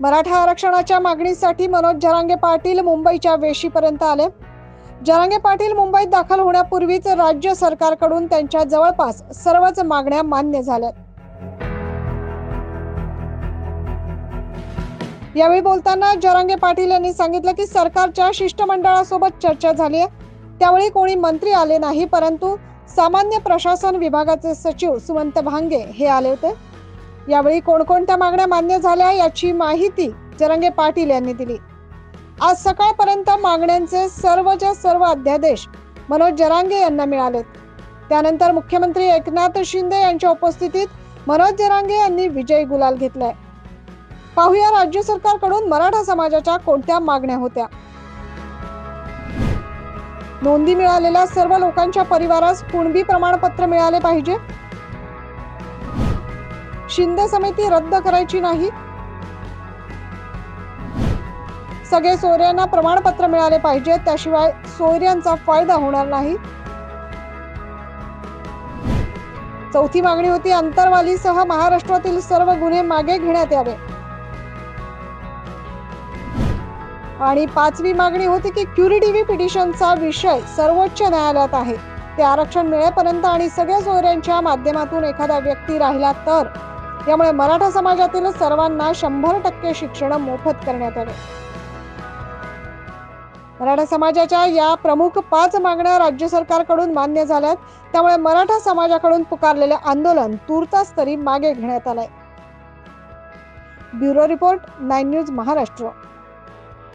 मराठा आरक्षणाच्या मागणीसाठी मनोज जरांगे पाटील मुंबईच्या वेशीपर्यंत आले। जरांगे पाटील मुंबईत दाखल होण्यापूर्वीच राज्य सरकारकडून त्यांच्या जवळपास सर्वच मागण्या मान्य झाल्या। यावेळी बोलताना जरांगे पाटील यांनी सांगितलं की सरकारच्या शिष्टमंडळासोबत चर्चा झाली आहे। त्यावेळी कोणी मंत्री आले नाही, परंतु सामान्य प्रशासन विभागाचे सचिव सुमंत भांगे हे आले होते। यावेळी कोणकोणत्या मागण्या मान्य झाल्या याची माहिती जरांगे पाटील यांनी दिली। आज सकाळपर्यंत मागण्यांचे सर्वच्या सर्व अध्यादेश मनोज जरांगे यांना मिळालेत। त्यानंतर मुख्यमंत्री एकनाथ शिंदे यांच्या उपस्थितीत मनोज जरांगे यांनी विजयी गुलाल घेतलाय। पाहूया राज्य सरकारकडून मराठा समाजाच्या कोणत्या मागण्या होत्या। नोंदी मिळालेल्या सर्व लोकांच्या परिवारास कुणबी प्रमाणपत्र मिळाले पाहिजे। शिंदे समिती रद्द करायची नाही। सगळे सोयऱ्यांना प्रमाणपत्र मिळाले पाहिजे, त्याशिवाय सोयऱ्यांचा फायदा होणार नाही। चौथी मागणी होती अंतरवालीसह महाराष्ट्रातील सर्व गुन्हे मागे घेण्यात यावे। आणि पाचवी मागणी होती की क्युरेटिव्ह पिटिशनचा विषय सर्वोच्च न्यायालयात आहे, ते आरक्षण मिळेपर्यंत आणि सगळ्या सोयऱ्यांच्या माध्यमातून एखादा व्यक्ती राहिला तर यामुळे मराठा समाजातील सर्वांना 100% शिक्षण मोफत करण्यात यावे। मराठा समाजाच्या या प्रमुख 5 मागण्या राज्य सरकारकडून मान्य झाल्यात, त्यामुळे मराठा समाजाकडून पुकारलेले आंदोलन तूर्तास तरी मागे घेण्यात आलंय। Bureau report 9 news Maharashtra.